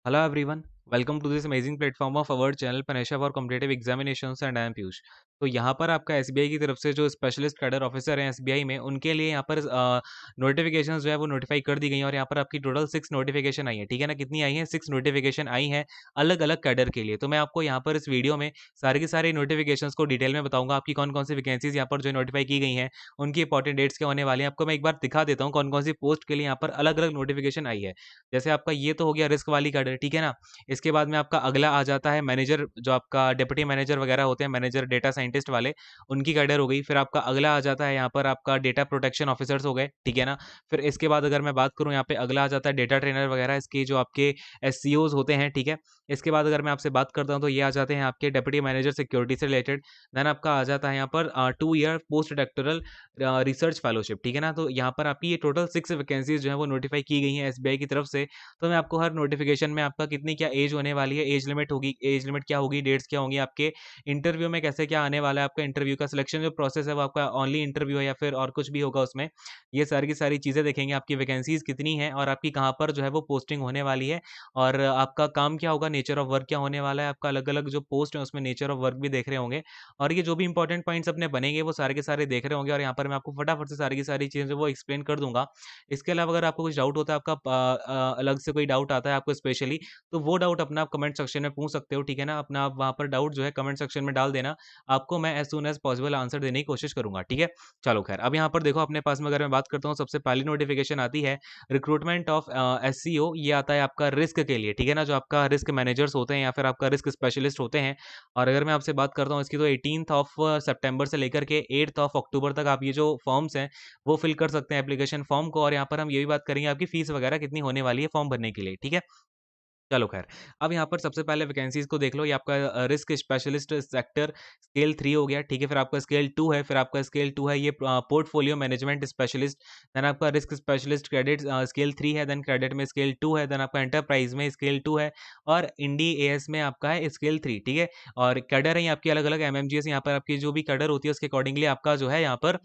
Hello everyone, welcome to this amazing platform of our channel Panesha for Competitive Examinations and I am Piyush। तो यहाँ पर आपका SBI की तरफ से जो स्पेशलिस्ट कैडर ऑफिसर हैं एसबीआई में उनके लिए यहाँ पर नोटिफिकेशंस जो है वो नोटिफाई कर दी गई हैं और यहाँ पर आपकी टोटल 6 नोटिफिकेशन आई है। ठीक है ना, कितनी आई है? 6 नोटिफिकेशन आई हैं अलग अलग कैडर के लिए। तो मैं आपको यहाँ पर इस वीडियो में सारी की सारी नोटिफिकेशंस को डिटेल में बताऊंगा, आपकी कौन कौन सी वैकेंसीज यहाँ पर जो नोटिफाई की गई हैं, उनकी इंपॉर्टेंट डेट्स क्या होने वाली हैं। आपको मैं एक बार दिखा देता हूँ कौन कौन सी पोस्ट के लिए यहाँ पर अलग अलग नोटिफिकेशन आई है। जैसे आपका ये तो हो गया रिस्क वाली कैडर, ठीक है ना। इसके बाद में आपका अगला आ जाता है मैनेजर, जो आपका डिप्टी मैनेजर वगैरह होते हैं, मैनेजर डेटा साइंटिस्ट वाले, उनकी कैडर हो गई। फिर आपका अगला आ जाता है यहाँ पर आपका डेटा प्रोटेक्शन ऑफिसर्स हो गए, ठीक है ना। फिर इसके बाद अगर मैं बात करूँ यहाँ पे अगला आ जाता है डेटा ट्रेनर वगैरह, इसके जो आपके एससीओज होते हैं, ठीक है। इसके बाद अगर मैं आपसे बात करता हूँ तो ये आ जाते हैं आपके डिप्टी मैनेजर सिक्योरिटी से रिलेटेड। देन आपका आ जाता है यहाँ पर 2 year post doctoral research fellowship, ठीक है ना। तो यहाँ पर आपकी ये टोटल 6 वैकेंसीज जो है वो नोटिफाई की गई हैं एसबीआई की तरफ से। तो मैं आपको हर नोटिफिकेशन में आपका कितनी क्या एज होने वाली है, एज लिमिट होगी, एज लिमिट क्या होगी, डेट्स क्या होंगी, आपके इंटरव्यू में कैसे क्या आने वाला है, आपका इंटरव्यू का सिलेक्शन जो प्रोसेस है वो आपका ओनली इंटरव्यू है या फिर और कुछ भी होगा उसमें। ये सारी की सारी चीज़ें देखेंगे, आपकी वैकेंसीज कितनी है और आपकी कहाँ पर जो है वो पोस्टिंग होने वाली है और आपका काम क्या होगा, नेचर ऑफ वर्क क्या होने वाला है, आपका अलग अलग जो पोस्ट है उसमें नेचर ऑफ वर्क भी देख रहे होंगे। और ये जो भी इंपॉर्टेंट पॉइंट्स अपने बनेंगे वो सारे के सारे देख रहे होंगे और यहाँ पर मैं आपको फटाफट से सारी की सारी चीज़ें वो एक्सप्लेन कर दूंगा। इसके अलावा अगर आपको कुछ डाउट होता है, आपका अलग से कोई डाउट आता है आपको स्पेशली, तो वो डाउट अपना आप कमेंट सेक्शन में पूछ सकते हो, ठीक है ना। अपना आप वहाँ पर डाउट जो है कमेंट सेक्शन में डाल देना, आपको मैं as soon as possible answer देने की कोशिश करूंगा, ठीक है। चलो खैर, अब यहाँ पर देखो अपने पास में अगर मैं बात करता हूँ, सबसे पहली नोटिफिकेशन आती है रिक्रूटमेंट ऑफ एससीओ। ये आता है आपका रिस्क के लिए, ठीक है ना, जो आपका रिस्क मैनेजर्स होते हैं या फिर आपका रिस्क स्पेशलिस्ट होते हैं। और अगर मैं आपसे बात करता हूँ इसकी, तो 18 ऑफ सितंबर से लेकर के 8 ऑफ अक्टूबर तक आप ये जो फॉर्म्स हैं वो फिल कर सकते हैं एप्लीकेशन फॉर्म को। और यहाँ पर हम ये भी बात करेंगे आपकी फीस वगैरह कितनी होने वाली है फॉर्म भरने के लिए, ठीक है। चलो खैर, अब यहाँ पर सबसे पहले वैकेंसीज़ को देख लो। ये आपका रिस्क स्पेशलिस्ट सेक्टर स्केल 3 हो गया, ठीक है। फिर आपका स्केल 2 है, फिर आपका स्केल 2 है ये पोर्टफोलियो मैनेजमेंट स्पेशलिस्ट। देन आपका रिस्क स्पेशलिस्ट क्रेडिट स्केल 3 है, देन क्रेडिट में स्केल 2 है, देन आपका एंटरप्राइज़ में स्केल 2 है और इंडी एएस में आपका है स्केल 3, ठीक है। और कैडर है ये आपकी अलग-अलग एमएमजीएस, यहाँ पर आपकी जो भी कैडर होती है उसके अकॉर्डिंगली आपका जो है यहाँ पर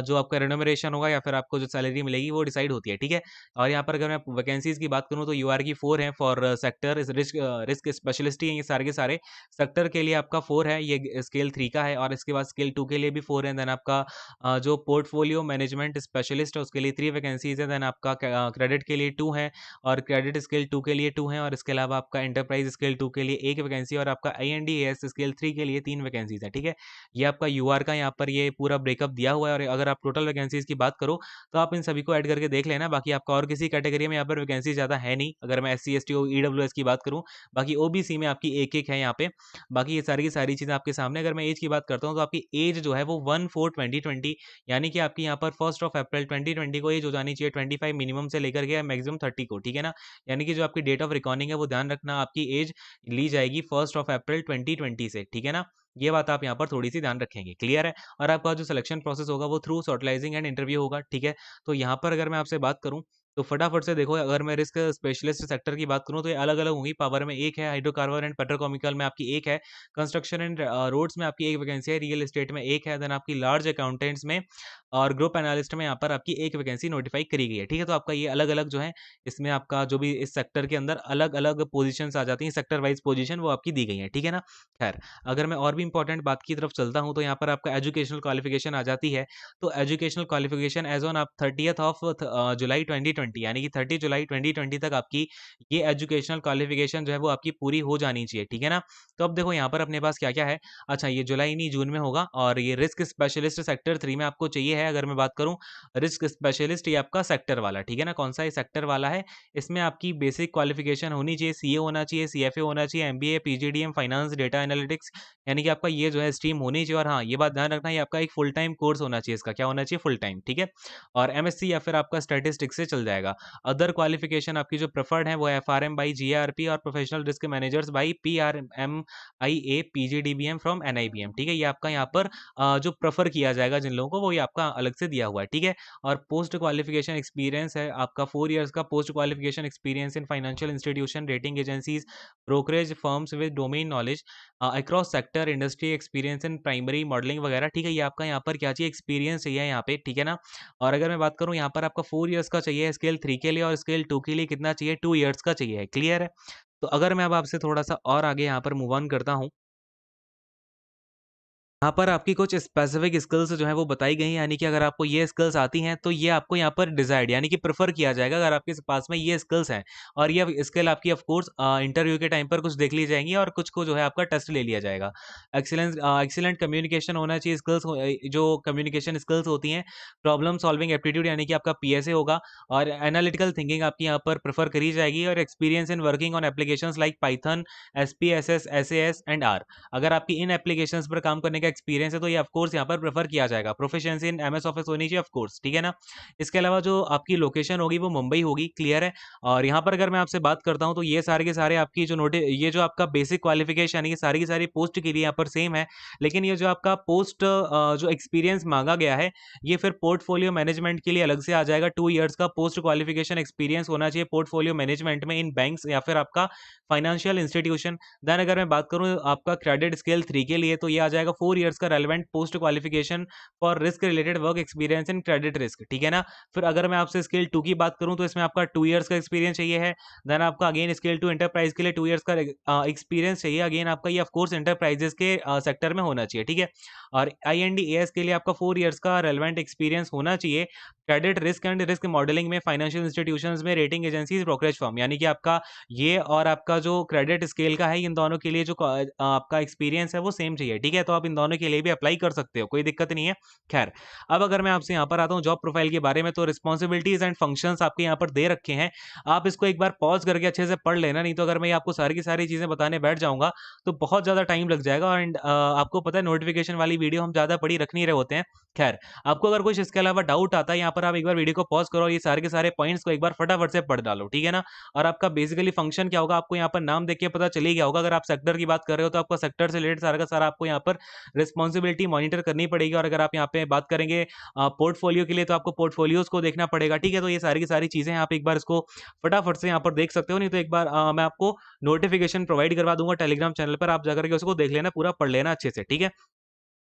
जो आपका रेन्यूमरेशन होगा या फिर आपको जो सैलरी मिलेगी वो डिसाइड होती है, ठीक है। और यहाँ पर अगर मैं वैकेंसीज़ की बात करूँ तो यूआर की 4 है फॉर सेक्टर इस रिस्क स्पेशलिस्ट ही हैं ये सारे के सारे। सेक्टर के लिए आपका 4 है, ये स्केल 3 का है और इसके बाद स्केल 2 के लिए भी 4 है। देन आपका जो पोर्टफोलियो मैनेजमेंट स्पेशलिस्ट है उसके लिए 3 वैकेंसीज़ है। देन आपका क्रेडिट के लिए 2 है और क्रेडिट स्केल 2 के लिए 2 है और इसके अलावा आपका एंटरप्राइज़ स्केल 2 के लिए 1 वैकेंसी और आपका आईएनडीएएस स्केल 3 के लिए 3 वैकेंसीज़ है, ठीक है। ये आपका यूआर का यहाँ पर ये पूरा ब्रेकअप दिया हुआ है और अगर आप टोटल वैकेंसीज़ की बात करो तो आप इन सभी को ऐड करके देख लेना। बाकी आपका और किसी कैटेगरी में यहाँ पर वैकेंसी ज़्यादा है नहीं, अगर मैं एससी, एसटी और ईडब्ल्यूएस की बात करूँ। बाकी ओबीसी में आपकी एक-एक है यहाँ पे। बाकी ये सारी की सारी चीज़ें आपके सामने। अगर मैं ऐज की बात करता हूँ तो आपकी ऐज जो है वो 1/4/2020 यानी कि आपकी यहाँ पर 1 अप्रैल 2020 को ऐज हो जानी चाहिए 25 मिनिमम से लेकर के मैक्सिमम 30 को, ठीक है ना। यानी कि जो आपकी डेट ऑफ रिकॉर्डिंग है वो ध्यान रखना, आपकी ऐज ली जाएगी 1 अप्रैल 2020 से, ठीक है ना। ये बात आप यहाँ पर थोड़ी-सी ध्यान रखेंगे, क्लियर है? और आपका जो सिलेक्शन प्रोसेस होगा वो थ्रू सॉर्टलाइजिंग एंड इंटरव्यू होगा, ठीक है। तो यहाँ पर अगर मैं आपसे बात करूँ तो फटाफट से देखो, अगर मैं रिस्क स्पेशलिस्ट सेक्टर की बात करूँ तो ये अलग-अलग होंगी। पावर में 1 है, हाइड्रोकार्बन एंड पेट्रोकेमिकल में आपकी 1 है, कंस्ट्रक्शन एंड रोड्स में आपकी 1 वैकेंसी है, रियल एस्टेट में 1 है, देन आपकी लार्ज अकाउंटेंट्स में और ग्रुप एनालिस्ट में यहाँ पर आपकी 1 वैकेंसी नोटिफाई करी गई है, ठीक है। तो आपका ये अलग-अलग जो है इसमें आपका जो भी इस सेक्टर के अंदर अलग-अलग पोज़ीशंस आ जाती हैं, सेक्टर वाइज़ पोज़ीशन वो आपकी दी गई है, ठीक है ना। खैर, अगर मैं और भी इंपॉर्टेंट बात की तरफ चलता हूँ तो यहाँ पर आपका एजुकेशनल क्वालिफिकेशन आ जाती है। तो एजुकेशनल क्वालिफिकेशन एज़ ऑन आप 30th ऑफ जुलाई 2020 यानी कि 30 जुलाई 2020 तक आपकी ये एजुकेशनल क्वालिफिकेशन जो है वो आपकी पूरी हो जानी चाहिए, ठीक है ना। तो अब देखो यहाँ पर अपने पास क्या-क्या है। अच्छा, ये जुलाई नहीं जून में होगा और ये रिस्क स्पेशलिस्ट सेक्टर 3 में आपको चाहिए है। अगर मैं बात करूँ रिस्क स्पेशलिस्ट, ये आपका सेक्टर वाला, ठीक है ना। कौन-सा ये सेक्टर वाला है, इसमें आपकी बेसिक क्वालिफिकेशन होनी चाहिए, सीए होना चाहिए, सीएफए होना चाहिए, MBA, PGDM, finance, data analytics, यानी कि आपका ये जो है स्ट्रीम होनी चाहिए। और हाँ, ये बात ध्यान रखना, ये आपका एक फुल टाइम कोर्स होना चाहिए, इसका क्या होना चाहिए, फुल टाइम, ठीक है। और एमएससी या फिर आपका स्टैटिस्टिक्स से चल जाएगा। अदर क्वालिफिकेशन आपकी जो प्रेफर्ड है वो एफआरएम बाई जीआरपी और professional risk managers by PRMIA PGDBM from NIBM, ठीक है। ये आपका यहाँ पर जो प्रेफर किया जाएगा जिन लोगों को, वो ये आपका अलग से दिया हुआ है, ठीक है। और पोस्ट क्वालिफिकेशन एक्सपीरियंस है आपका 4 इयर्स का post qualification experience in financial institution, rating agencies, brokerage firms with domain knowledge across sector industry experience in primary modelling वगैरह, ठीक है। ये आपका यहाँ पर क्या चाहिए, एक्सपीरियंस चाहिए यहाँ पे, ठीक है ना। और अगर मैं बात करूँ यहाँ पर आपका 4 इयर्स का चाहिए स्केल 3 के लिए और स्केल 2 के लिए कितना चाहिए, 2 इयर्स का चाहिए, क्लियर है। तो अगर मैं अब आपसे थोड़ा-सा और आगे यहाँ पर मूव ऑन करता हूँ, यहाँ पर आपकी कुछ स्पेसिफिक स्किल्स जो हैं वो बताई गई हैं, यानी कि अगर आपको ये स्किल्स आती हैं तो ये आपको यहाँ पर डिज़ायर्ड यानी कि प्रेफ़र किया जाएगा अगर आपके पास में ये स्किल्स हैं। और ये स्किल आपकी ऑफ कोर्स इंटरव्यू के टाइम पर कुछ देख ली जाएँगी और कुछ को जो है आपका टेस्ट ले लिया जाएगा। एक्सीलेंट कम्युनिकेशन होना चाहिए, जो कम्युनिकेशन स्किल्स होती हैं, प्रॉब्लम सॉल्विंग एप्टीट्यूड यानी कि आपका पीएसए होगा और एनालिटिकल थिंकिंग आपकी यहाँ पर प्रेफ़र करी जाएगी और experience in working on applications like Python, SPSS, SAS and R. अगर आपकी इन एप्लीकेशंस पर काम करने का एक्सपीरियंस है तो ये ऑफ कोर्स यहाँ पर प्रेफर किया जाएगा। प्रोफिशिएंसी इन एमएस ऑफिस होनी चाहिए ऑफ कोर्स, ठीक है ना? इसके अलावा जो आपकी लोकेशन होगी वो मुंबई होगी, क्लियर है? और यहाँ पर अगर मैं आपसे बात करता हूँ तो ये सारे के सारे आपकी ये जो आपका बेसिक क्वालिफिकेशन यानी कि सारी की सारी पोस्ट के लिए यहाँ पर सेम है। लेकिन ये जो आपका पोस्ट जो एक्सपीरियंस माँगा गया है, ये फिर पोर्टफोलियो मैनेजमेंट के लिए अलग से आ जाएगा। 2 इयर्स का पोस्ट क्वालिफिकेशन एक्सपीरियंस होना चाहिए पोर्टफोलियो मैनेजमेंट में इन बैंक्स या फिर आपका फाइनेंशियल इंस्टीट्यूशन। देन अगर मैं बात करूँ आपका क्रेडिट स्केल 3 के लिए तो ये आ जाएगा 4 इयर्स का relevant post qualification for risk related work experience in credit risk, ठीक है ना? फिर अगर मैं आपसे स्केल 2 की बात करूँ तो इसमें आपका 2 इयर्स का एक्सपीरियंस चाहिए है। देन आपका अगेन स्केल 2 एंटरप्राइज के लिए 2 इयर्स का एक्सपीरियंस चाहिए। अगेन आपका ये ऑफ कोर्स एंटरप्राइजेस के सेक्टर में होना चाहिए, ठीक है? और आईएनडीएएस के लिए आपका 4 इयर्स का रेलेवेंट एक्सपीरियंस होना चाहिए। Credit risk and risk modelling में फाइनेंशियल इंस्टीट्यूशंस में रेटिंग एजेंसीज ब्रोकरेज फर्म, यानी कि आपका ये और आपका जो क्रेडिट स्केल का है, इन दोनों के लिए जो आपका एक्सपीरियंस है वो सेम चाहिए, ठीक है? तो आप इन दोनों के लिए भी अप्लाई कर सकते हो, कोई दिक्कत नहीं है। ख़ैर, अब अगर मैं आपसे यहाँ पर आता हूँ जॉब प्रोफाइल के बारे में, तो रिस्पॉन्सिबिलिटीज़ एंड फंक्शंस आपके यहाँ पर दे रखे हैं। आप इसको एक बार पॉज़ करके अच्छे से पढ़ लेना, नहीं तो अगर मैं आपको सारी की सारी चीज़ें बताने बैठ जाऊँगा, तो बहुत ज़्यादा टाइम लग जाएगा एंड आपको पता है नोटिफ़िकेशन वाली वीडियो हम ज़्यादा बड़ी रख नहीं रहे होते हैं। ख़ैर, आपको अगर कुछ इसके अलावा डाउट आता है, यहाँ पर आप एक बार वीडियो को पॉज़ करो और ये सारे के सारे पॉइंट्स को एक बार फटाफट से पढ़ डालो, ठीक है ना? और आपका बेसिकली फंक्शन क्या होगा, आपको यहाँ पर नाम देख के पता चल ही गया होगा। अगर आप सेक्टर की बात कर रहे हो तो आपका सेक्टर से रिलेटेड सारा का सारा आपको यहाँ पर रिस्पॉन्सिबिलिटी मॉनिटर करनी पड़ेगी। और अगर आप यहाँ पे बात करेंगे पोर्टफोलियो के लिए तो आपको पोर्टफोलियोज को देखना पड़ेगा, ठीक है? तो ये सारी की सारी चीजें आप एक बार इसको फटाफट से यहाँ पर देख सकते हो, नहीं तो एक बार मैं आपको नोटिफिकेशन प्रोवाइड करवा दूंगा टेलीग्राम चैनल पर, आप जाकर के उसको देख लेना, पूरा पढ़ लेना अच्छे से, ठीक है?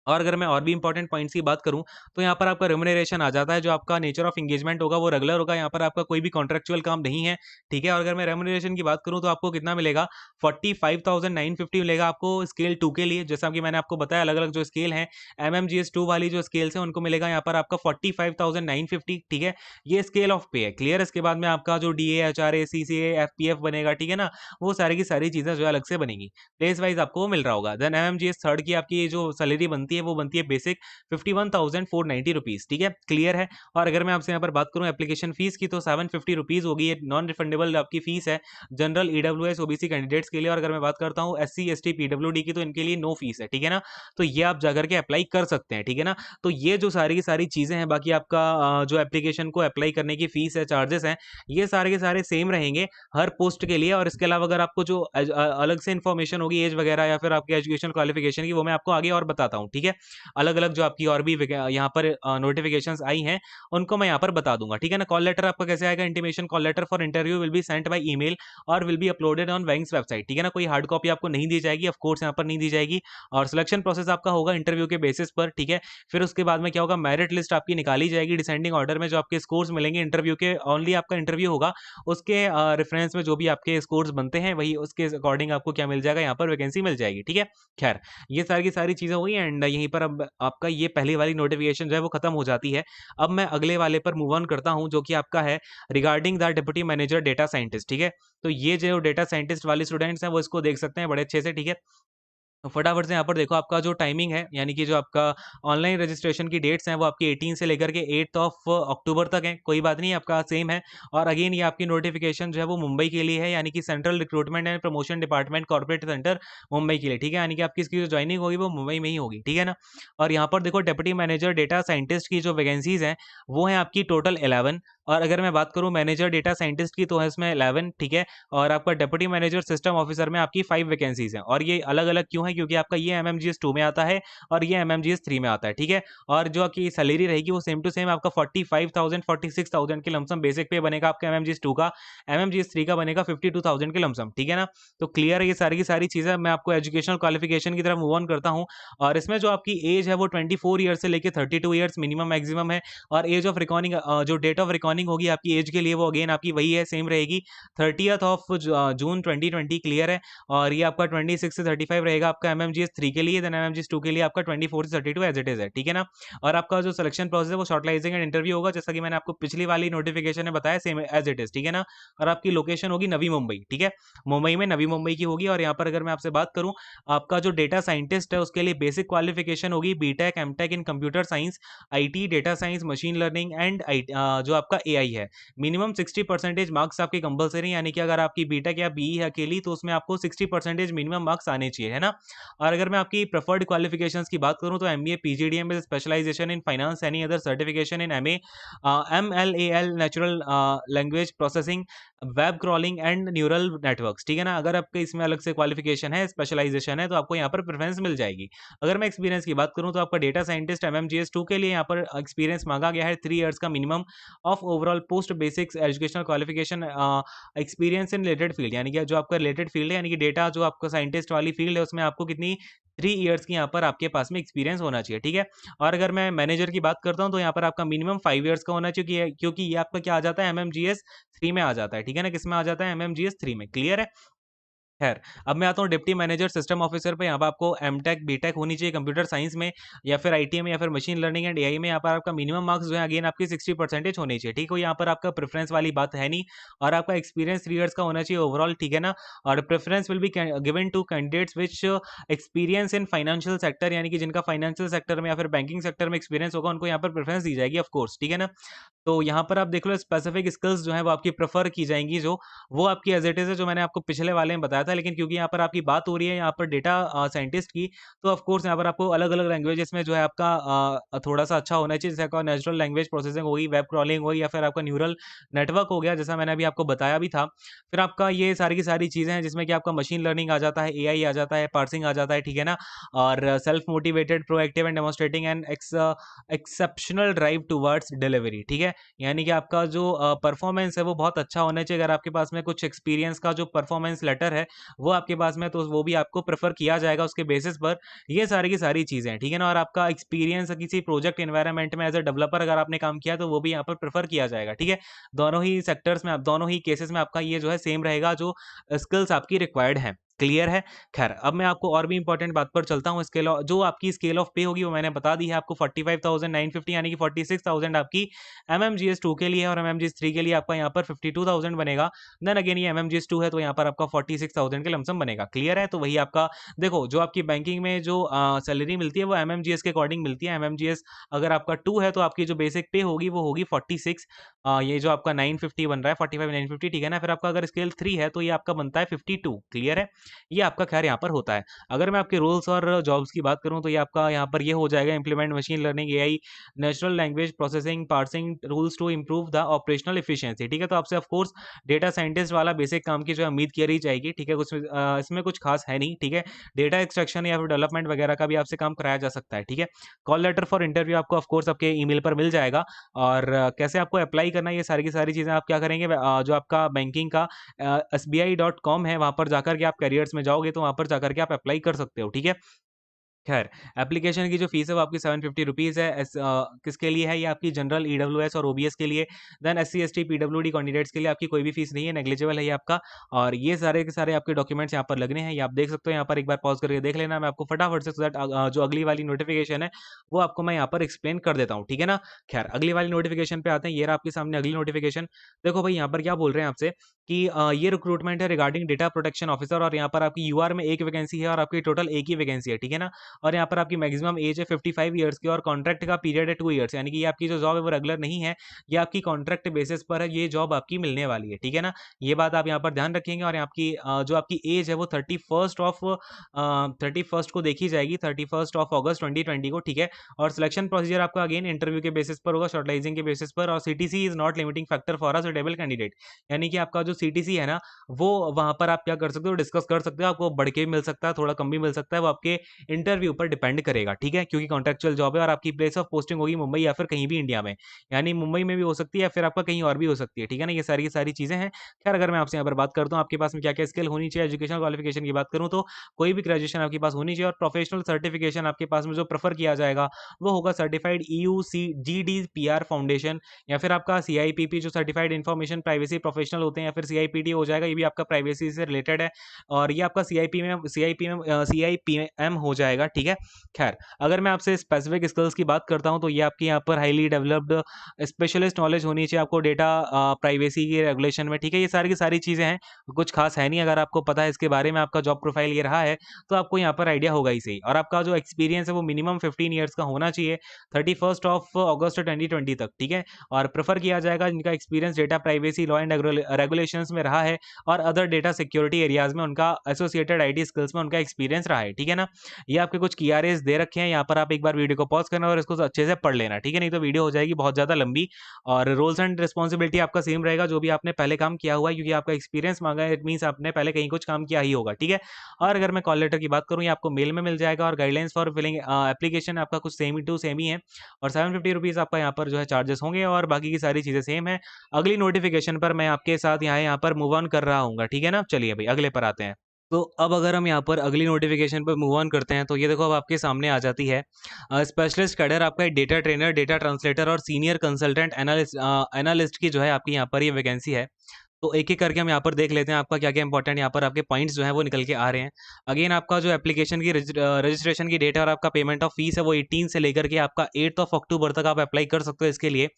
और अगर मैं और भी इंपॉर्टेंट पॉइंट्स की बात करूँ, तो यहाँ पर आपका रेम्युनरेशन आ जाता है, जो आपका नेचर ऑफ एंगेजमेंट होगा वो रेगुलर होगा, यहाँ पर आपका कोई भी कॉन्ट्रेक्चुअल काम नहीं है, ठीक है? और अगर मैं रेम्युनरेशन की बात करूँ तो आपको कितना मिलेगा, 45,950 मिलेगा आपको स्केल 2 के लिए। जैसा कि मैंने आपको बताया अलग-अलग जो स्केल हैं, एमएमजीएस 2 वाली जो स्केल्स हैं उनको मिलेगा यहाँ पर आपका 45,950, ठीक है? ये स्केल ऑफ पे है, क्लियर? इसके बाद में आपका जो डीए, एचआरए, सीसीए, एफपीएफ बनेगा, ठीक है ना? वो सारी की सारी चीज़ें जो है अलग से बनेगी। प्लेस वाइज़ आपको वो मिल रहा होगा। देन एमएमजीएस थर्ड की आपकी जो सैलरी बनती है वो बनती है बेसिक 51,490 रुपीज़, ठीक है? क्लियर है? और अगर मैं आपसे यहाँ पर बात करूँ एप्लीकेशन फीस की तो 750 रुपीज़ होगी, ये नॉन रिफंडेबल आपकी फीस है जनरल, ईडब्ल्यूएस, ओबीसी कैंडिडेट्स के लिए। और अगर मैं बात करता हूँ एससी, एसटी, पीडब्ल्यूडी की तो इनके लिए नो फीस है, ठीक है ना? तो ये आप जाकर के अप्लाई कर सकते हैं, ठीक है ना? तो ये जो सारी की सारी चीज़ें हैं, बाकी आपका जो एप्लीकेशन को अप्लाई करने की फीस है, चार्जेस हैं, ये सारे के सारे सेम रहेंगे हर पोस्ट के लिए। और इसके अलावा अगर आपको जो अलग से इन्फॉर्मेशन होगी एज वगैरह या फिर आपकी एजुकेशन क्वालिफिकेशन की, वो मैं आपको आगे और बताता हूँ, ठीक है? अलग-अलग जो आपकी और भी यहाँ पर नोटिफिकेशंस आई हैं, उनको मैं यहाँ पर बता दूँगा, ठीक है ना? कॉल लेटर आपका कैसे आएगा, intimation call letter for interview will be sent by email और will be uploaded on bank's website, ठीक है ना? कोई हार्ड कॉपी आपको नहीं दी जाएगी, ऑफ कोर्स यहाँ पर नहीं दी जाएगी। और सिलेक्शन प्रोसेस आपका होगा इंटरव्यू के बेसिस पर, ठीक है? फिर उसके बाद में क्या होगा, मेरिट लिस्ट आपकी निकाली जाएगी डिसेंडिंग ऑर्डर में, जो आपके स्कोर्स मिलेंगे इंटरव्यू के, ओनली आपका इंटरव्यू होगा, उसके रेफरेंस में जो भी आपके स्कोर्स बनते हैं, वही उसके अकॉर्डिंग आपको क्या मिल जाएगा, यहाँ पर वैकेंसी मिल जाएगी, ठीक है? खैर, ये सारी की सारी चीज़ें हो गई एंड यहीं पर अब आपका ये पहली वाली नोटिफिकेशन जो है वो खत्म हो जाती है। अब मैं अगले वाले पर मूव ऑन करता हूँ, जो कि आपका है regarding the deputy manager data scientist, ठीक है? तो ये जो डेटा साइंटिस्ट वाले स्टूडेंट्स हैं वो इसको देख सकते हैं बड़े अच्छे से, ठीक है? तो फटाफट से यहाँ पर देखो आपका जो टाइमिंग है, यानी कि जो आपका ऑनलाइन रजिस्ट्रेशन की डेट्स हैं वो आपकी 18 से लेकर के 8th ऑफ अक्टूबर तक है, कोई बात नहीं, आपका सेम है। और अगेन ये आपकी नोटिफिकेशन जो है वो मुंबई के लिए है, यानी कि central recruitment and promotion department corporate centre Mumbai के लिए, ठीक है? यानी कि आपकी इसकी जो ज्वाइनिंग होगी वो मुंबई में ही होगी, ठीक है ना? और यहाँ पर देखो डेप्यूटी मैनेजर डेटा साइंटिस्ट की जो वैकेंसीज हैं वो हैं आपकी टोटल 11। और अगर मैं बात करूँ मैनेजर डेटा साइंटिस्ट की तो है इसमें 11, ठीक है? और आपका डेप्यूटी मैनेजर सिस्टम ऑफिसर में आपकी 5 वैकेंसीज हैं। और ये अलग-अलग क्यों है, क्योंकि आपका ये एमएमजीएस 2 में आता है और ये एमएमजीएस 3 में आता है, ठीक है? और जो आपकी सैलरी रहेगी वो सेम टू सेम आपका 45,000 46,000 के लमसम बेसिक पे बनेगा आपका एमएमजीएस 2 का, एमएमजीएस 3 का बनेगा 52,000 के लमसम, ठीक है ना? तो क्लियर है ये सारी की सारी चीज़ें। मैं आपको एजुकेशनल क्वालिफिकेशन की तरफ मूव ऑन करता हूँ। और इसमें जो आपकी एज है वो 24 ईयर्स से लेके 32 ईयर्स मिनिमम मैक्सिमम है। और एज ऑफ रिकॉर्डिंग जो डेट ऑफ रेकॉर्डिंग होगी आपकी एज के लिए वो अगेन आपकी वही है, सेम रहेगी 30th ऑफ जून 2020, क्लियर है। और ये आपका 26 से 35 रहेगा आपका MMGS3 के लिए, देन MMGS2 के लिए आपका 24 से 32 एज इट इज है, ठीक है ना। और आपका जो सिलेक्शन प्रोसेस है वो शॉर्टलाइजिंग एंड इंटरव्यू होगा, जैसा कि मैंने आपको पिछली वाली नोटिफिकेशन में बताया, सेम एज इट इज, ठीक है ना। और आपकी लोकेशन होगी नवी मुंबई, ठीक है, मुंबई में नवी मुंबई की होगी। और यहाँ पर अगर मैं आपसे बात करूँ, आपका जो डेटा साइंटिस्ट है उसके लिए बेसिक क्वालिफिकेशन होगी BTech MTech in computer science, IT, data science, machine learning and जो आपका एआई है। मिनिमम 60% मार्क्स आपके कंपलसरी, यानी कि अगर आपकी बीटेक या बीई है अकेली तो उसमें आपको 60% मिनिमम मार्क्स आने चाहिए, है ना। और अगर मैं आपकी प्रेफर्ड क्वालिफिकेशंस की बात करूं तो MBA PGDM with specialisation in finance, any other certification in MA, MLAL natural language processing, web crawling and neural networks, ठीक है ना। अगर आपके इसमें अलग से क्वालिफिकेशन है, स्पेशलाइजेशन है, तो आपको यहाँ पर प्रेफरेंस मिल जाएगी। अगर मैं एक्सपीरियंस की बात करूँ तो आपका डेटा साइंटिस्ट MMGS2 के लिए यहाँ पर एक्सपीरियंस मांगा गया है 3 इयर्स का minimum of overall post basics educational qualification experience in related field, यानी कि जो आपका रिलेटेड फील्ड है, यानी कि डेटा जो आपका साइंटिस्ट वाली फील्ड है उसमें आपको कितनी 3 इयर्स की यहाँ पर आपके पास में एक्सपीरियंस होना चाहिए, ठीक है। और अगर मैं मैनेजर की बात करता हूँ तो यहाँ पर आपका मिनिमम 5 इयर्स का होना चाहिए, क्योंकि ये आपका क्या आ जाता है MMGS3 में आ जाता है, ठीक है ना। किस में आ जाता है MMGS3 में, क्लियर है। खैर, अब मैं आता हूँ डिप्टी मैनेजर सिस्टम ऑफिसर पे। यहाँ पर आपको एमटेक बीटेक होनी चाहिए कंप्यूटर साइंस में, या फिर आईटी में, या फिर मशीन लर्निंग एंड एआई में। यहाँ पर आपका मिनिमम मार्क्स जो है अगेन आपकी 60% होनी चाहिए, ठीक है। यहाँ पर आपका प्रेफरेंस वाली बात है नहीं। और आपका एक्सपीरियंस 3 इयर्स का होना चाहिए ओवरऑल, ठीक है ना। और preference will be given to candidates which experience in financial sector, यानी कि जिनका फाइनेंशियल सेक्टर में या फिर बैंकिंग सेक्टर में एक्सपीरियंस होगा उनको यहाँ पर प्रेफरेंस दी जाएगी, ऑफकोर्स, ठीक है ना। तो यहाँ पर आप देख लो स्पेसिफिक स्किल्स जो है वो आपकी प्रेफर की जाएंगी, जो वो आपकी एज इट इज है, जो मैंने आपको पिछले वाले में बताया था। लेकिन क्योंकि यहाँ पर आपकी बात हो रही है यहाँ पर डेटा साइंटिस्ट की, तो ऑफ कोर्स यहाँ पर आपको अलग अलग लैंग्वेजेस में जो है आपका थोड़ा सा अच्छा होना चाहिए, जैसे आपका नेचुरल लैंग्वेज प्रोसेसिंग होगी, वेब क्रॉलिंग होगी, या फिर आपका न्यूरल नेटवर्क हो गया, जैसा मैंने अभी आपको बताया भी था। फिर आपका ये सारी की सारी चीज़ें हैं जिसमें कि आपका मशीन लर्निंग आ जाता है, एआई आ जाता है, पार्सिंग आ जाता है, ठीक है ना। और self motivated, proactive and demonstrating and exceptional drive towards delivery, ठीक है। यानी कि आपका जो परफॉर्मेंस है वो बहुत अच्छा होना चाहिए। अगर आपके पास में कुछ एक्सपीरियंस का जो परफॉर्मेंस लेटर है वो आपके पास में, तो वो भी आपको प्रेफर किया जाएगा उसके बेसिस पर। ये सारी की सारी चीज़ें हैं, ठीक है ना। और आपका एक्सपीरियंस किसी प्रोजेक्ट एनवायरनमेंट में एज अ डेवलपर अगर आपने काम किया तो वो भी यहाँ पर प्रेफर किया जाएगा, ठीक है। दोनों ही सेक्टर्स में, आप दोनों ही केसेस में आपका ये जो है सेम रहेगा, जो स्किल्स आपकी रिक्वायर्ड है, क्लियर है। खैर, अब मैं आपको और भी इंपॉर्टेंट बात पर चलता हूँ। स्केल जो आपकी स्केल ऑफ पे होगी वो मैंने बता दी है आपको, 45,950 यानी कि 46,000 आपकी MMGS2 के लिए, और MMGS3 के लिए आपका यहाँ पर 52,000 बनेगा। देन अगेन ये MMGS2 है तो यहाँ पर आपका 46,000 के लमसम बनेगा, क्लियर है। तो वही आपका देखो, जो आपकी बैंकिंग में जो सैलरी मिलती है वो MMGS के अकॉर्डिंग मिलती है। MMGS अगर आपका 2 है तो आपकी जो बेसिक पे होगी वो होगी 46, ये जो आपका 950 बन रहा है 45,950, ठीक है ना। फिर आपका अगर स्केल 3 है तो ये आपका बनता है 52, क्लियर है। ये आपका खैर यहाँ पर होता है। अगर मैं आपके रोल्स और जॉब्स की बात करूँ तो ये आपका यहाँ पर ये हो जाएगा, implement machine learning, AI, natural language processing, parsing rules to improve the operational efficiency, ठीक है। तो आपसे ऑफकोर्स डेटा साइंटिस्ट वाला बेसिक काम की जो है उम्मीद करी जाएगी, ठीक है। कुछ इसमें कुछ खास है नहीं, ठीक है। डेटा एक्सट्रैक्शन या फिर डेवलपमेंट वगैरह का भी आपसे काम कराया जा सकता है, ठीक है। कॉल लेटर फॉर इंटरव्यू आपको ऑफकोर्स आपके ईमेल पर मिल जाएगा। और कैसे आपको अप्लाई करना है ये सारी की सारी चीज़ें आप क्या करेंगे, जो आपका बैंकिंग का SBI.com है वहाँ पर जाकर के आप करियर्स में जाओगे तो वहाँ पर जाकर के आप अप्लाई कर सकते हो, ठीक है। खैर, एप्लीकेशन की जो फीस है वो आपकी 750 रुपीज़ है। किसके लिए है ये, आपकी जनरल, ईडब्ल्यूएस और ओबीएस के लिए। Then SC ST PWD candidates के लिए आपकी कोई भी फीस नहीं है, नेग्लिजिबल है ये आपका। और ये सारे के सारे आपके डॉक्यूमेंट्स यहाँ पर लगने हैं, ये आप देख सकते हो। यहाँ पर एक बार पॉज करके देख लेना, मैं आपको फटाफट से जो अगली वाली नोटिफिकेशन है वो आपको मैं यहाँ पर एक्सप्लेन कर देता हूँ, ठीक है ना। खैर, अगली वाली नोटिफिकेशन पे आते हैं। ये रहा आपके सामने अगली नोटिफिकेशन। देखो भाई, यहाँ पर क्या बोल रहे हैं आपसे कि ये रिक्रूटमेंट है रिगार्डिंग डेटा प्रोटेक्शन ऑफिसर, और यहाँ पर आपकी यूआर में एक वैकेंसी है और आपकी टोटल एक ही वैकेंसी है, ठीक है ना। और यहाँ पर आपकी मैक्सिमम एज है 55 ईयर्स की, और कॉन्ट्रैक्ट का पीरियड है 2 ईयर्स, यानी कि ये आपकी जो जॉब है वो रेगुलर नहीं है, ये आपकी कॉन्ट्रैक्ट बेसिस पर है, ये जॉब आपकी मिलने वाली है, ठीक है ना। ये बात आप यहाँ पर ध्यान रखेंगे। और आपकी जो आपकी एज है वो 31st को देखी जाएगी, 31 अगस्त 2020 को, ठीक है। और सिलेक्शन प्रोसीजर आपका अगेन इंटरव्यू के बेसिस पर होगा, शॉर्टलाइजिंग के बेसिस पर। और CTC is not limiting factor for a suitable candidate, यानी कि आपका जो सीटीसी है ना, वो वहाँ पर आप क्या कर सकते हो, डिस्कस कर सकते हो। आपको बढ़ के भी मिल सकता है, थोड़ा कम भी मिल सकता है, वो आपके इंटरव्यू पर डिपेंड करेगा, ठीक है? क्योंकि कॉन्ट्रेक्चुअल जॉब है और आपकी प्लेस ऑफ पोस्टिंग होगी मुंबई या फिर कहीं भी इंडिया में। यानी मुंबई में भी हो सकती है या फिर आपका कहीं और भी हो सकती है, ठीक है ना? ये सारी की सारी चीज़ें हैं। खैर, अगर मैं आपसे यहाँ पर बात करता हूँ आपके पास में क्या-क्या स्किल होनी चाहिए, एजुकेशनल क्वालिफिकेशन की बात करूँ तो कोई भी ग्रेजुएशन आपके पास होनी चाहिए और प्रोफेशनल सर्टिफिकेशन आपके पास में जो प्रेफर किया जाएगा, वो होगा सर्टिफाइड ईयूसी जीडीपीआर फाउंडेशन या फिर आपका सीआईपीपी जो सर्टिफाइड इन्फॉर्मेशन प्राइवेसी प्रोफेशनल होते हैं, या फिर सीआईपीडी हो जाएगा, ये भी आपका प्राइवेसी से रिलेटेड है। और ये आपका सीआईपीएम हो जाएगा, ठीक है? खैर, अगर मैं आपसे स्पेसिफिक स्किल्स की बात करता हूँ तो ये आपकी यहाँ पर हाईली डेवलप्ड स्पेशलिस्ट नॉलेज होनी चाहिए आपको डेटा प्राइवेसी की रेगुलेशन में, ठीक है? ये सारी की सारी चीज़ें हैं, कुछ खास है नहीं। अगर आपको पता है इसके बारे में, आपका जॉब प्रोफाइल ये रहा है, तो आपको यहाँ पर आइडिया होगा ही सही। और आपका जो एक्सपीरियंस है वो मिनिमम 15 ईयर्स का होना चाहिए, 31st ऑफ अगस्त 2020 तक, ठीक है? और प्रेफर किया जाएगा जिनका experience data privacy law and regulations में रहा है और अदर डेटा सिक्योरिटी एरियाज में उनका एसोसिएटेड आईटी स्किल्स में उनका एक्सपीरियंस रहा है, ठीक है ना? ये आपके कुछ कीआरएस दे रखे हैं, यहाँ पर आप एक बार वीडियो को पॉज करना और इसको अच्छे से पढ़ लेना, ठीक है? नहीं तो वीडियो हो जाएगी बहुत ज़्यादा लंबी। और रोल्स एंड रिस्पॉन्सिबिलिटी आपका सेम रहेगा, जो भी आपने पहले काम किया हुआ है, क्योंकि आपका एक्सपीरियंस मांगा है, इट मीन्स आपने पहले कहीं कुछ काम किया ही होगा, ठीक है? और अगर मैं कॉल लेटर की बात करूँ, ये आपको मेल में मिल जाएगा और गाइडलाइंस फॉर फिलिंग एप्लीकेशन आपका कुछ सेम टू सेम ही है और 750 रुपीज़ आपका यहाँ पर जो है चार्जेस होंगे और बाकी की सारी चीज़ें सेम है। अगली नोटिफिकेशन पर मैं आपके साथ यहाँ पर मूव ऑन कर रहा हूँ, ठीक है ना? चलिए भाई अगले पर आते हैं। तो अब अगर हम यहाँ पर अगली नोटिफिकेशन पर मूव ऑन करते हैं तो ये देखो अब आपके सामने आ जाती है स्पेशलिस्ट कैडर आपका डेटा ट्रेनर, डेटा ट्रांसलेटर और सीनियर कंसल्टेंट एनालिस्ट की जो है आपकी यहाँ पर ये वैकेंसी है। तो एक-एक करके हम यहाँ पर देख लेते हैं आपका क्या-क्या इंपॉर्टेंट यहाँ पर आपके पॉइंट्स जो हैं वो निकल के आ रहे हैं। अगेन आपका जो एप्लीकेशन की रजिस्ट्रेशन की डेट है और आपका पेमेंट ऑफ फीस है वो 18 से लेकर के आपका 8th ऑफ अक्टूबर तक आप अप्लाई कर सकते हो इसके लिए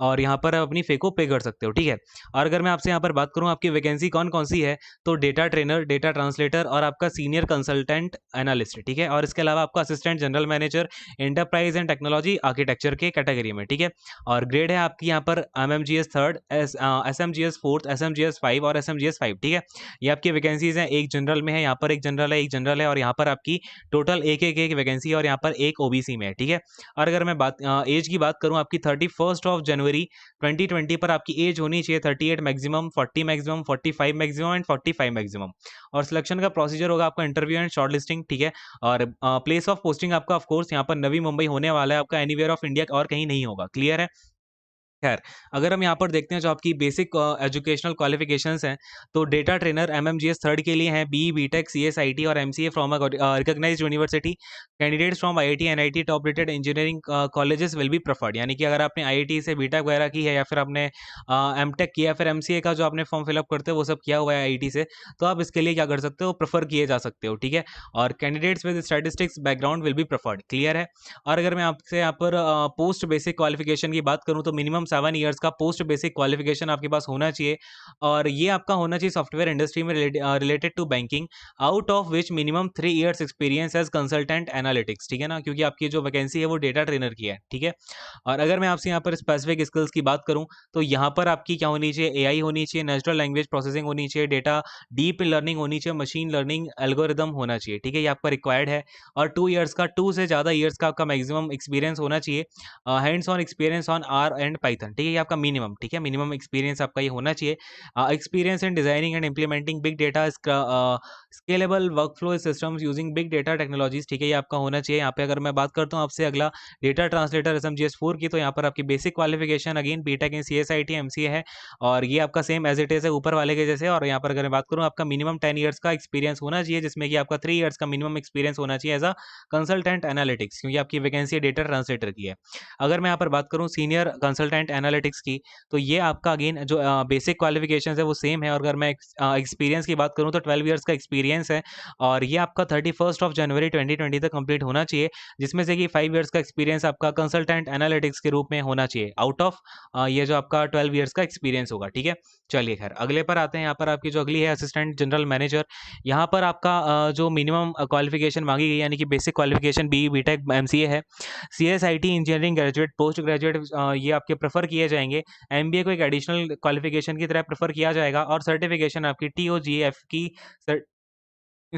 और यहाँ पर आप अपनी फ़ी को पे कर सकते हो, ठीक है? और अगर मैं आपसे यहाँ पर बात करूँ आपकी वैकेंसी कौन-कौन सी है, तो डेटा ट्रेनर, डेटा ट्रांसलेटर और आपका सीनियर कंसल्टेंट एनालिस्ट, ठीक है? और इसके अलावा आपका assistant general manager, enterprise and technology architecture के कैटेगरी में, ठीक है? और ग्रेड है आपकी यहाँ पर एमएमजीएस 3rd, एसएमजीएस 4th, एसएमजीएस 5 और एसएमजीएस 5, ठीक है? ये आपकी वैकेंसीज़ हैं, एक जनरल में है, यहाँ पर एक जनरल है, एक जनरल है और यहाँ पर आपकी टोटल एक वैकेंसी है और यहाँ पर एक ओबीसी में है, ठीक है? और अगर मैं एज की बात करूँ आपकी 31st ऑफ जनवरी 2020 पर आपकी एज होनी चाहिए 38 maximum, 40 maximum, 45 maximum and 45 maximum. और सिलेक्शन का प्रोसीजर होगा आपका इंटरव्यू एंड शॉर्टलिस्टिंग, ठीक है? और प्लेस ऑफ पोस्टिंग आपका ऑफ कोर्स यहाँ पर नवी मुंबई होने वाला है, आपका एनीवेयर ऑफ इंडिया और कहीं नहीं होगा, क्लियर है? खैर, अगर हम यहाँ पर देखते हैं जो आपकी बेसिक एजुकेशनल क्वालिफिकेशंस हैं, तो डेटा ट्रेनर एमएमजीएस 3rd के लिए हैं बीई, बीटेक, सीएसआईटी और MCA from a recognised university. Candidates from IIT, NIT, top rated engineering colleges will be preferred. यानी कि अगर आपने आईआईटी से बीटेक वगैरह की है या फिर आपने एमटेक किया, फिर एमसीए का जो आपने फॉर्म फिलअप करते हो वो सब किया हुआ है आईआईटी से, तो आप इसके लिए क्या कर सकते हो, प्रेफर किए जा सकते हो, ठीक है? और candidates with statistics background will be preferred, clear है? और अगर मैं आपसे यहाँ पर पोस्ट बेसिक क्वालिफिकेशन की बात करूँ तो मिनिमम 7 ईयर्स का पोस्ट बेसिक क्वालिफिकेशन आपके पास होना चाहिए और ये आपका होना चाहिए सॉफ्टवेयर इंडस्ट्री में related to banking, out of which minimum 3 years experience as consultant analytics, ठीक है ना? क्योंकि आपकी जो वैकेंसी है वो डेटा ट्रेनर की है, ठीक है? और अगर मैं आपसे यहाँ पर स्पेसिफिक स्किल्स की बात करूँ तो यहाँ पर आपकी क्या होनी चाहिए, एआई होनी चाहिए, नेचुरल लैंग्वेज प्रोसेसिंग होनी चाहिए, डेटा डीप लर्निंग होनी चाहिए, मशीन लर्निंग एल्गोरिदम होना चाहिए, ठीक है? ये आपका रिक्वायर्ड है और 2 ईयर्स का, 2 से ज़्यादा ईयर्स का आपका मैक्सिमम एक्सपीरियंस होना चाहिए। Hands on experience on R and Python, ठीक है? ये आपका मिनिमम, ठीक है? मिनिमम एक्सपीरियंस आपका ये होना चाहिए। Experience in designing and implementing big data scalable workflow systems using big data technologies, ठीक है? ये आपका होना चाहिए। यहाँ पे अगर मैं बात करता हूँ आपसे अगला डेटा ट्रांसलेटर एसएमजीएस 4 की, तो यहाँ पर आपकी बेसिक क्वालिफिकेशन अगेन बीटेक इन सीएसआईटी एमसीए है और ये आपका सेम एज इट इज है ऊपर वाले के जैसे। और यहाँ पर अगर मैं बात करूँ आपका मिनिमम 10 ईयर्स का एक्सपीरियंस होना चाहिए, जिसमें कि आपका 3 ईयर्स का मिनिमम एक्सपीरियंस होना चाहिए एज अ कंसल्टेंट एनालिटिक्स, क्योंकि आपकी वैकेंसी डेटा ट्रांसलेटर की है। अगर मैं यहाँ पर बात करूँ सीनियर कंसल्टेंट एनालिटिक्स की, तो ये आपका अगेन जो बेसिक क्वालिफिकेशन है वो सेम है और अगर मैं एक्सपीरियंस की बात करूँ तो 12 ईयर्स का एक्सपीरियंस है और ये आपका 31st ऑफ जनवरी 2020 तक कंप्लीट होना चाहिए, जिसमें से कि 5 ईयर्स का एक्सपीरियंस आपका कंसल्टेंट एनालिटिक्स के रूप में होना चाहिए आउट ऑफ ये जो आपका 12 ईयर्स का एक्सपीरियंस होगा, ठीक है? चलिए खैर अगले पर आते हैं। यहाँ पर आपकी जो अगली है असिस्टेंट जनरल मैनेजर, यहाँ पर आपका जो मिनिमम क्वालिफिकेशन मांगी गई यानी कि basic qualification BE, BTech, MCA है, CSIT engineering graduate, post graduate ये आपके प्रेफर किए जाएंगे। एमबीए को एक एडिशनल क्वालिफिकेशन की तरह प्रेफर किया जाएगा और सर्टिफिकेशन आपकी टीओजीएफ की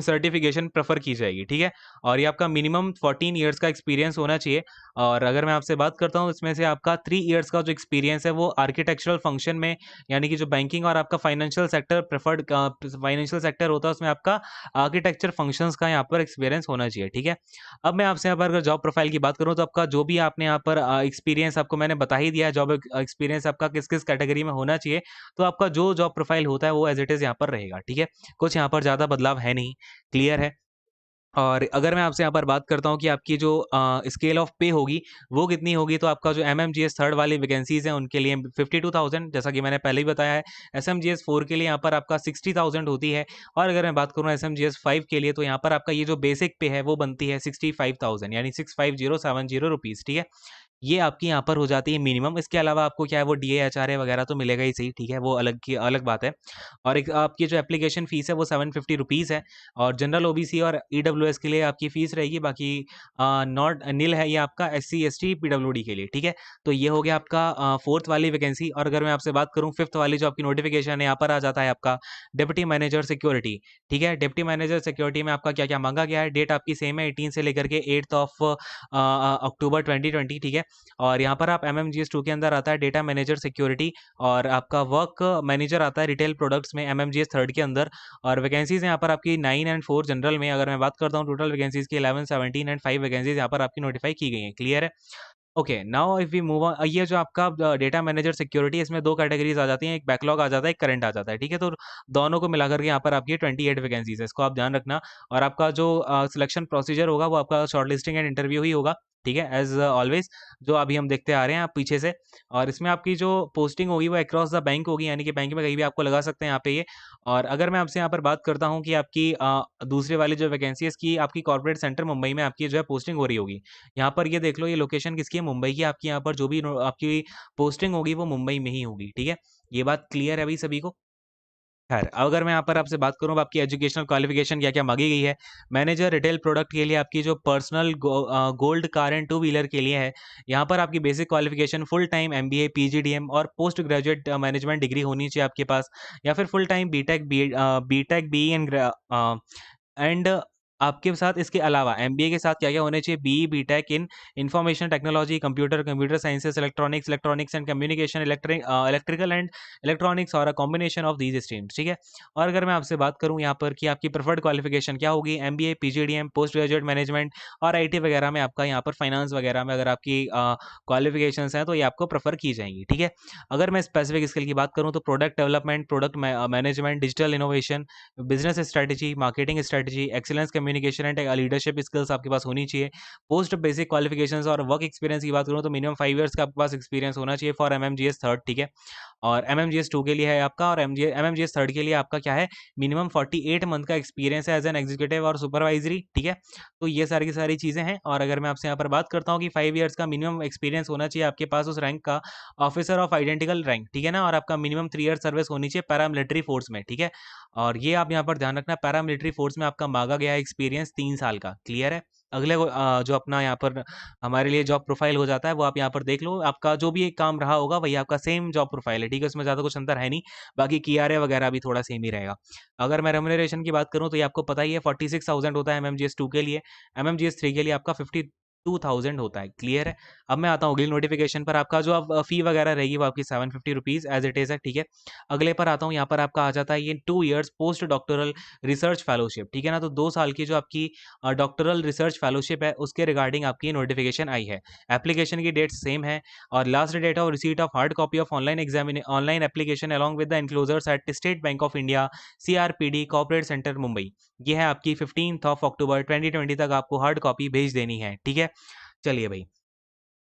सर्टिफिकेशन प्रेफर की जाएगी, ठीक है। और ये आपका मिनिमम 14 ईयर्स का एक्सपीरियंस होना चाहिए। और अगर मैं आपसे बात करता हूँ, इसमें से आपका 3 ईयर्स का जो एक्सपीरियंस है वो आर्किटेक्चरल फंक्शन में, यानी कि जो बैंकिंग और आपका financial sector preferred financial sector होता है उसमें आपका आर्किटेक्चर फंक्शंस का यहाँ पर एक्सपीरियंस होना चाहिए, ठीक है। अब मैं आपसे यहाँ पर अगर जॉब प्रोफाइल की बात करूँ तो आपका जो भी आपने यहाँ पर एक्सपीरियंस आपको मैंने बता ही दिया है, जॉब एक्सपीरियंस आपका किस किस कैटेगरी में होना चाहिए। तो आपका जो जॉब प्रोफाइल होता है वो एज इट इज़ यहाँ पर रहेगा, ठीक है। कुछ यहाँ पर ज़्यादा बदलाव है नहीं, क्लियर है। और अगर मैं आपसे यहाँ पर बात करता हूँ कि आपकी जो स्केल ऑफ पे होगी वो कितनी होगी, तो आपका जो एमएमजीएस थर्ड वाली वैकेंसीज हैं उनके लिए 52,000, जैसा कि मैंने पहले ही बताया है। एसएमजीएस 4 के लिए यहाँ पर आपका 60,000 होती है। और अगर मैं बात करूँ एसएमजीएस 5 के लिए, तो यहाँ पर आपका ये जो बेसिक पे है वो बनती है 65,000, यानी 65070 रुपीज़, ठीक है। ये आपकी यहाँ पर हो जाती है मिनिमम। इसके अलावा आपको क्या है वो डीए, एचआरए वगैरह तो मिलेगा ही सही, ठीक है, वो अलग बात है। और एक आपकी जो एप्लीकेशन फ़ीस है वो 750 रुपीज़ है। और जनरल ओबीसी और ईडब्ल्यूएस के लिए आपकी फ़ीस रहेगी, बाकी नॉट निल है ये आपका एससी, एसटी, पीडब्ल्यूडी के लिए, ठीक है। तो ये हो गया आपका 4th वाली वैकेंसी। और अगर मैं आपसे बात करूँ 5th वाली जो आपकी नोटिफिकेशन है, यहाँ पर आ जाता है आपका डिप्टी मैनेजर सिक्योरिटी, ठीक है। डिप्टी मैनेजर सिक्योरिटी में आपका क्या-क्या माँगा गया है, डेट आपकी सेम है 18 से लेकर के 8th ऑफ अक्टूबर 2020, ठीक है। और यहाँ पर आप एमएमजीएस 2 के अंदर आता है डेटा मैनेजर सिक्योरिटी, और आपका वर्क मैनेजर आता है रिटेल प्रोडक्ट्स में एमएमजीएस थर्ड के अंदर। और वैकेंसीज यहाँ पर आपकी 9 एंड 4 जनरल में। अगर मैं बात करता हूँ टोटल वैकेंसीज की 11, 17 एंड 5 वैकेंसीज यहाँ पर आपकी नोटिफाई की गई हैं, क्लियर है। Okay, now if we move on, ये जो आपका डेटा मैनेजर सिक्योरिटी है इसमें 2 कैटेगरीज आ जाती हैं, एक बैकलॉग आ जाता है, एक करंट आ जाता है, ठीक है। तो दोनों को मिलाकर के यहाँ पर आपकी 28 वैकेंसीज है, इसको आप ध्यान रखना। और आपका जो सिलेक्शन प्रोसीजर होगा वो आपका शॉर्टलिस्टिंग एंड इंटरव्यू ही होगा, ठीक है, एज ऑलवेज जो अभी हम देखते आ रहे हैं आप पीछे से। और इसमें आपकी जो पोस्टिंग होगी वो अक्रॉस द बैंक होगी, यानी कि बैंक में कहीं भी आपको लगा सकते हैं यहाँ पे ये। और अगर मैं आपसे यहाँ पर बात करता हूँ कि आपकी दूसरी वाली जो वैकेंसी है इसकी आपकी कॉर्पोरेट सेंटर मुंबई में आपकी जो है पोस्टिंग हो रही होगी। यहाँ पर ये देख लो, ये लोकेशन किसकी है, मुंबई की। आपकी यहाँ पर जो भी आपकी पोस्टिंग होगी वो मुंबई में ही होगी, ठीक है। ये बात क्लियर है अभी सभी को? खैर, अगर मैं यहाँ पर आपसे बात करूँ आपकी एजुकेशनल क्वालिफिकेशन क्या-क्या माँगी गई है। मैनेजर रिटेल प्रोडक्ट के लिए आपकी जो personal gold car and two wheeler के लिए है, यहाँ पर आपकी basic qualification full time MBA, PGDM और पोस्ट ग्रेजुएट मैनेजमेंट डिग्री होनी चाहिए आपके पास, या फिर full time BTech, BE and आपके साथ इसके अलावा एमबीए के साथ क्या-क्या होने चाहिए, BE, BTech in information technology, computer sciences, electronics and communication, electrical and electronics और a combination of these streams, ठीक है। और अगर मैं आपसे बात करूँ यहाँ पर कि आपकी प्रेफर्ड क्वालिफिकेशन क्या होगी, MBA, PGDM, post graduate management और आईटी वगैरह में आपका यहाँ पर फाइनेंस वगैरह में अगर आपकी क्वालिफिकेशंस हैं तो ये आपको प्रेफर की जाएंगी, ठीक है। अगर मैं स्पेसिफिक स्किल की बात करूँ तो product development, product management, digital innovation, business strategy, marketing strategy, excellence communication and leadership skills आपके पास होनी चाहिए। पोस्ट बेसिक क्वालिफिकेशंस और वर्क एक्सपीरियंस की बात करूँ तो मिनिमम 5 इयर्स का आपके पास एक्सपीरियंस होना चाहिए फॉर एमएमजीएस थर्ड, ठीक है। और एमएमजीएस 2 के लिए है आपका, और एमएमजीएस थर्ड के लिए आपका क्या है, मिनिमम 48 मंथ का एक्सपीरियंस है एज एन एग्जीक्यूटिव और सुपरवाइजरी, ठीक है। तो ये सारी की सारी चीज़ें हैं। और अगर मैं आपसे यहाँ पर बात करता हूँ कि 5 इयर्स का मिनिमम एक्सपीरियंस होना चाहिए आपके पास उस रैंक का, ऑफिसर ऑफ आइडेंटिकल रैंक, ठीक है ना। और आपका मिनिमम 3 ईयर सर्विस होनी चाहिए पैरामिलिट्री फोर्स में, ठीक है। और ये आप यहाँ पर ध्यान रखना, पैरामिलिट्री फोर्स में आपका मांगा गया एक्सपीरियंस 3 साल का, क्लियर है। अगले जो अपना यहाँ पर हमारे लिए जॉब प्रोफाइल हो जाता है वो आप यहाँ पर देख लो, आपका जो भी एक काम रहा होगा वही आपका सेम जॉब प्रोफाइल है, ठीक है, उसमें ज़्यादा कुछ अंतर है नहीं। बाकी कियारे वगैरह भी थोड़ा सेम ही रहेगा। अगर मैं रेम्युनरेशन की बात करूँ तो ये आपको पता ही है 46,000 होता है एमएमजीएस 2 के लिए। एमएमजीएस 3 के लिए आपका 52,000 होता है, क्लियर है। अब मैं आता हूँ अगली नोटिफिकेशन पर, आपका जो अब फी वगैरह रहेगी वो आपकी 750 रुपीज़ एज इट इज़ है, ठीक है। अगले पर आता हूँ, यहाँ पर आपका आ जाता है ये 2 years post doctoral research fellowship, ठीक है ना। तो 2 साल की जो आपकी डॉक्टोरल रिसर्च फेलोशिप है उसके रिगार्डिंग आपकी नोटिफिकेशन आई है। एप्लीकेशन की डेट सेम है, और last date of receipt of hard copy of online application along with the enclosures at State Bank of India, CRPD, corporate centre Mumbai. ये है आपकी 15th ऑफ अक्टूबर 2020 तक आपको हार्ड कॉपी भेज देनी है, ठीक है। चलिए भाई,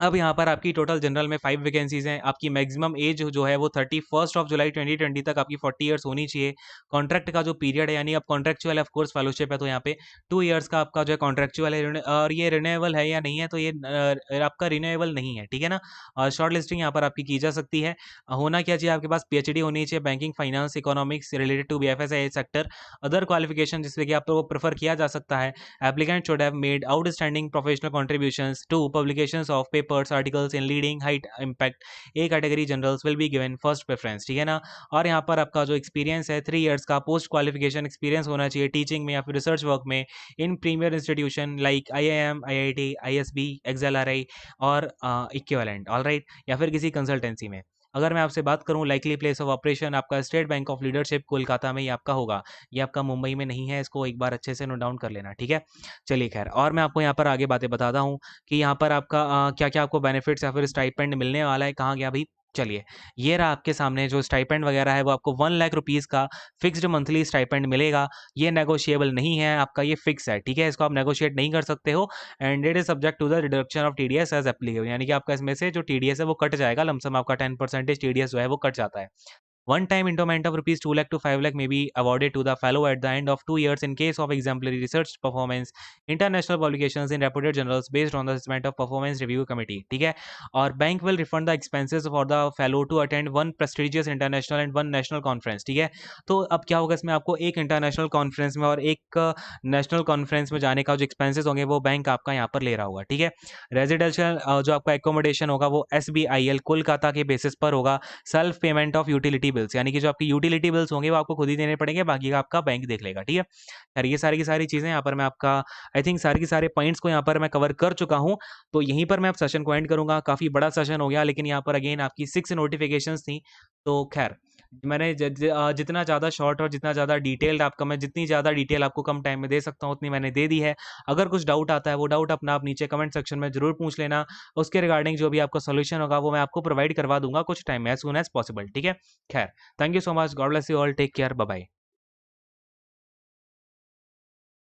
अब यहाँ पर आपकी टोटल जनरल में 5 वैकेंसीज हैं। आपकी मैक्सिमम एज जो है वो 31st ऑफ जुलाई 2020 तक आपकी 40 इयर्स होनी चाहिए। कॉन्ट्रैक्ट का जो पीरियड है, यानी अब कॉन्ट्रैक्चुअल है, ऑफ कोर्स फेलोशिप है तो यहाँ पे 2 इयर्स का आपका जो है कॉन्ट्रैक्चुअल है, और ये रिन्यूएबल है या नहीं है, तो ये आपका रिन्यूएबल नहीं है, ठीक है ना। और शॉर्ट लिस्टिंग यहाँ पर आपकी की जा सकती है। होना क्या चाहिए, आपके पास पीएचडी होनी चाहिए banking, finance, economics related to BFSI sector. Other qualification जिससे कि आपको प्रेफर किया जा सकता है, applicant should have made outstanding professional contributions to publications of paper papers articles in leading height impact A category journals will be given first preference, ठीक है ना। और यहाँ पर आपका जो एक्सपीरियंस है 3 ईयर्स का पोस्ट क्वालिफिकेशन एक्सपीरियंस होना चाहिए टीचिंग में या फिर रिसर्च वर्क में in premier institution like IIM, IIT, ISB, XLRI और इक्विवेलेंट, ऑलराइट, या फिर किसी कंसल्टेंसी में। अगर मैं आपसे बात करूं लाइकली प्लेस ऑफ ऑपरेशन आपका state Bank of leadership Kolkata में ये आपका होगा, ये आपका मुंबई में नहीं है, इसको एक बार अच्छे से नोट डाउन कर लेना, ठीक है। चलिए खैर, और मैं आपको यहाँ पर आगे बातें बताता हूँ कि यहाँ पर आपका क्या क्या आपको बेनिफिट्स या फिर स्टाइपेंड मिलने वाला है, कहाँ गया भाई। चलिए, ये रहा आपके सामने जो स्टाइपेंड वगैरह है वो आपको 1 लाख रुपीज़ का फिक्स्ड मंथली स्टाइपेंड मिलेगा। ये नेगोशिएबल नहीं है आपका, ये फिक्स है, ठीक है, इसको आप नेगोशिएट नहीं कर सकते हो। And it is subject to the reduction of TDS as applicable, यानी कि आपका इसमें से जो TDS है वो कट जाएगा, लमसम आपका 10% TDS जो है वो कट जाता है। One time endowment of rupees 2 lakh to 5 lakh may be awarded to the fellow at the end of 2 years in case of exemplary research performance, international publications in reputed journals based on the assessment of performance review committee, ठीक है। और bank will refund the expenses for the fellow to attend 1 prestigious international and 1 national conference, ठीक है। तो अब क्या होगा इसमें, आपको एक इंटरनेशनल कॉन्फ्रेंस में और एक नेशनल कॉन्फ्रेंस में जाने का जो एक्सपेंसेस होंगे वो बैंक आपका यहाँ पर ले रहा होगा, ठीक है। रेजिडेंशियल जो आपका एकोमोडेशन होगा वो SBIL कोलकाता के बेसिस पर होगा। Self payment of utility bills, यानी कि जो आपकी यूटिलिटी बिल्स होंगे वो आपको खुद ही देने पड़ेंगे, बाकी का आपका बैंक देख लेगा, ठीक है। खैर, ये सारी की सारी चीज़ें यहाँ पर मैं आपका आई थिंक सारे के सारे पॉइंट्स को यहाँ पर मैं कवर कर चुका हूँ। तो यहीं पर मैं अब सेशन को एंड करूँगा। काफ़ी बड़ा सेशन हो गया, लेकिन यहाँ पर अगेन आपकी 6 नोटिफिकेशंस थी। तो खैर, मैंने जितना ज़्यादा शॉर्ट और जितना ज़्यादा डिटेल्ड आपका मैं जितनी ज़्यादा डिटेल आपको कम टाइम में दे सकता हूँ उतनी मैंने दे दी है। अगर कुछ डाउट आता है वो डाउट अपना आप नीचे कमेंट सेक्शन में ज़रूर पूछ लेना। उसके रिगार्डिंग जो भी आपका सोल्यूशन होगा वो मैं आपको प्रोवाइड करवा दूंगा कुछ टाइम में, एज सून एज पॉसिबल, ठीक है। खैर, thank you so much, God bless you all, take care, bye bye.